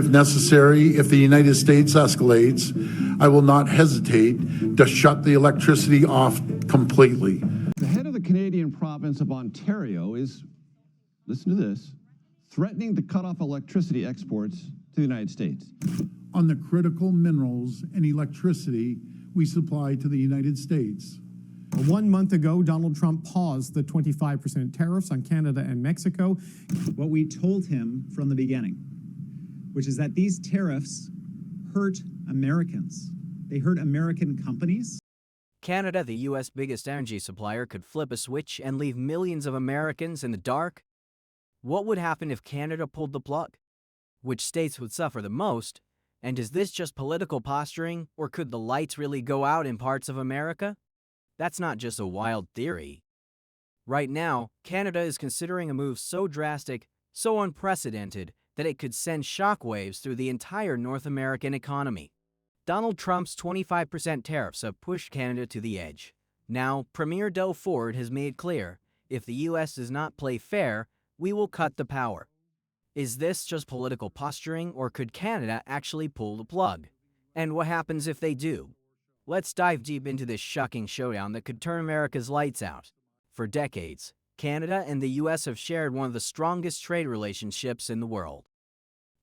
If necessary, if the United States escalates, I will not hesitate to shut the electricity off completely. The head of the Canadian province of Ontario is, listen to this, threatening to cut off electricity exports to the United States. On the critical minerals and electricity we supply to the United States. 1 month ago, Donald Trump paused the 25% tariffs on Canada and Mexico. What we told him from the beginning, which is that these tariffs hurt Americans. They hurt American companies. Canada, the U.S. biggest energy supplier, could flip a switch and leave millions of Americans in the dark? What would happen if Canada pulled the plug? Which states would suffer the most? And is this just political posturing, or could the lights really go out in parts of America? That's not just a wild theory. Right now, Canada is considering a move so drastic, so unprecedented, that it could send shockwaves through the entire North American economy. Donald Trump's 25% tariffs have pushed Canada to the edge. Now, Premier Doug Ford has made clear, if the U.S. does not play fair, we will cut the power. Is this just political posturing, or could Canada actually pull the plug? And what happens if they do? Let's dive deep into this shocking showdown that could turn America's lights out. For decades, Canada and the U.S. have shared one of the strongest trade relationships in the world.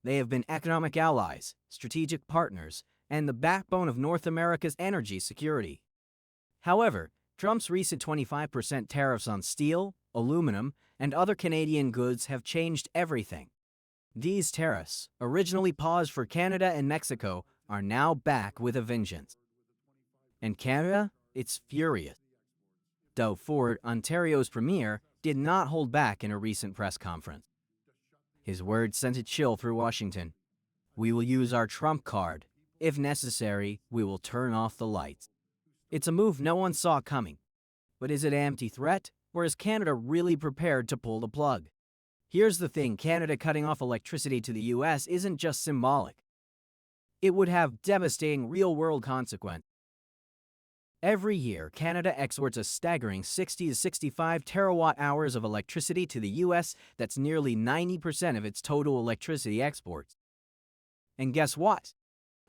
They have been economic allies, strategic partners, and the backbone of North America's energy security. However, Trump's recent 25% tariffs on steel, aluminum, and other Canadian goods have changed everything. These tariffs, originally paused for Canada and Mexico, are now back with a vengeance. And Canada, it's furious. Doug Ford, Ontario's premier, did not hold back in a recent press conference. His words sent a chill through Washington. We will use our Trump card. If necessary, we will turn off the lights. It's a move no one saw coming. But is it an empty threat, or is Canada really prepared to pull the plug? Here's the thing, Canada cutting off electricity to the U.S. isn't just symbolic. It would have devastating real-world consequences. Every year, Canada exports a staggering 60 to 65 terawatt-hours of electricity to the U.S. That's nearly 90% of its total electricity exports. And guess what?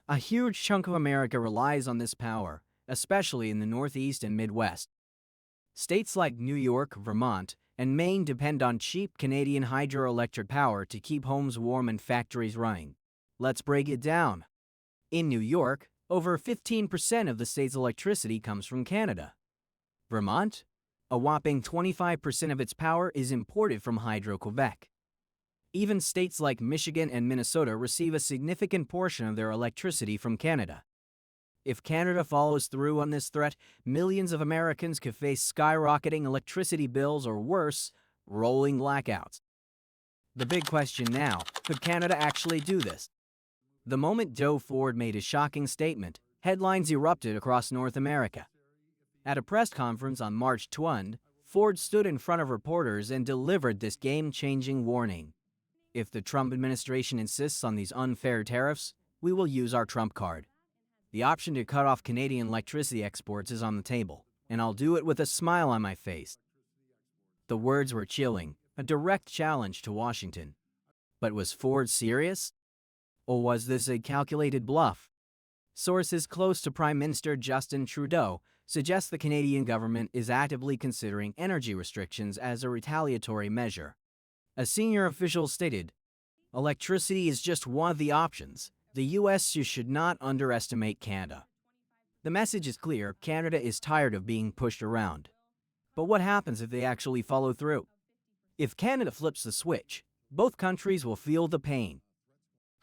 A huge chunk of America relies on this power, especially in the Northeast and Midwest. States like New York, Vermont, and Maine depend on cheap Canadian hydroelectric power to keep homes warm and factories running. Let's break it down. In New York, over 15% of the state's electricity comes from Canada. Vermont? A whopping 25% of its power is imported from Hydro-Quebec. Even states like Michigan and Minnesota receive a significant portion of their electricity from Canada. If Canada follows through on this threat, millions of Americans could face skyrocketing electricity bills or worse, rolling blackouts. The big question now, could Canada actually do this? The moment Doug Ford made his shocking statement, headlines erupted across North America. At a press conference on March 20, Ford stood in front of reporters and delivered this game-changing warning. If the Trump administration insists on these unfair tariffs, we will use our Trump card. The option to cut off Canadian electricity exports is on the table, and I'll do it with a smile on my face. The words were chilling, a direct challenge to Washington. But was Ford serious? Or was this a calculated bluff? Sources close to Prime Minister Justin Trudeau suggest the Canadian government is actively considering energy restrictions as a retaliatory measure. A senior official stated, "Electricity is just one of the options. The U.S. should not underestimate Canada." The message is clear, Canada is tired of being pushed around. But what happens if they actually follow through? If Canada flips the switch, both countries will feel the pain.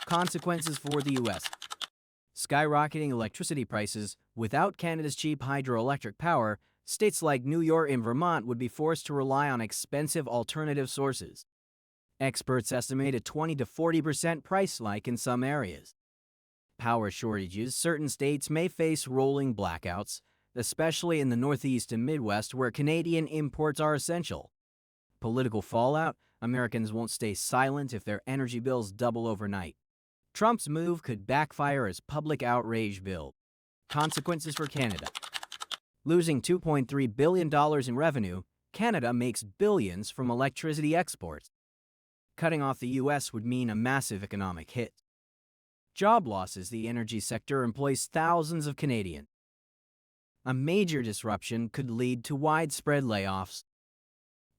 Consequences for the U.S. Skyrocketing electricity prices. Without Canada's cheap hydroelectric power, states like New York and Vermont would be forced to rely on expensive alternative sources. Experts estimate a 20 to 40% price hike in some areas. Power shortages. Certain states may face rolling blackouts, especially in the Northeast and Midwest where Canadian imports are essential. Political fallout. Americans won't stay silent if their energy bills double overnight. Trump's move could backfire as public outrage builds. Consequences for Canada. Losing $2.3 billion in revenue, Canada makes billions from electricity exports. Cutting off the U.S. would mean a massive economic hit. Job losses. The energy sector employs thousands of Canadians. A major disruption could lead to widespread layoffs.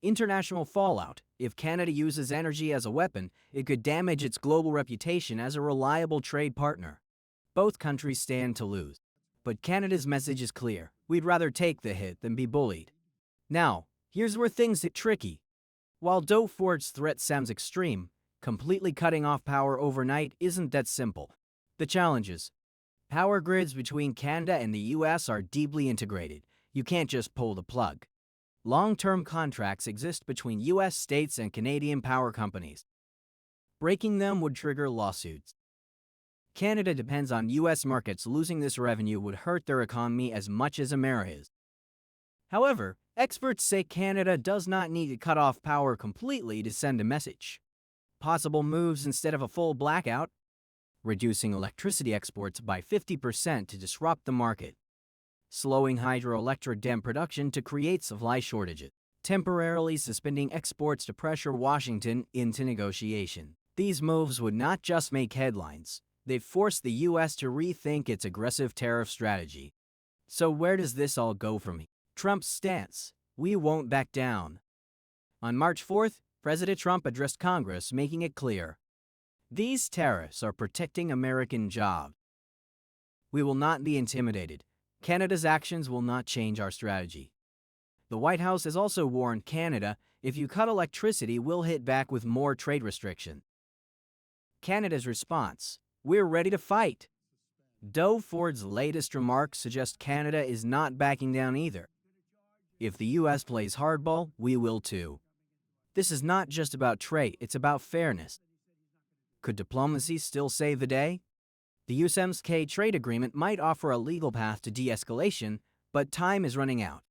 International fallout. If Canada uses energy as a weapon, it could damage its global reputation as a reliable trade partner. Both countries stand to lose. But Canada's message is clear. We'd rather take the hit than be bullied. Now, here's where things get tricky. While Doug Ford's threat sounds extreme, completely cutting off power overnight isn't that simple. The challenges. Power grids between Canada and the US are deeply integrated. You can't just pull the plug. Long-term contracts exist between US states and Canadian power companies. Breaking them would trigger lawsuits. Canada depends on US markets. Losing this revenue would hurt their economy as much as America's. However, experts say Canada does not need to cut off power completely to send a message. Possible moves instead of a full blackout: reducing electricity exports by 50% to disrupt the market, slowing hydroelectric dam production to create supply shortages, temporarily suspending exports to pressure Washington into negotiation. These moves would not just make headlines, they'd force the US to rethink its aggressive tariff strategy. So where does this all go from here? Trump's stance: we won't back down. On March 4th, President Trump addressed Congress, making it clear: these tariffs are protecting American jobs. We will not be intimidated. Canada's actions will not change our strategy. The White House has also warned Canada, if you cut electricity, we'll hit back with more trade restrictions. Canada's response: we're ready to fight. Doug Ford's latest remarks suggest Canada is not backing down either. If the US plays hardball, we will too. This is not just about trade, it's about fairness. Could diplomacy still save the day? The USMCA trade agreement might offer a legal path to de-escalation, but time is running out.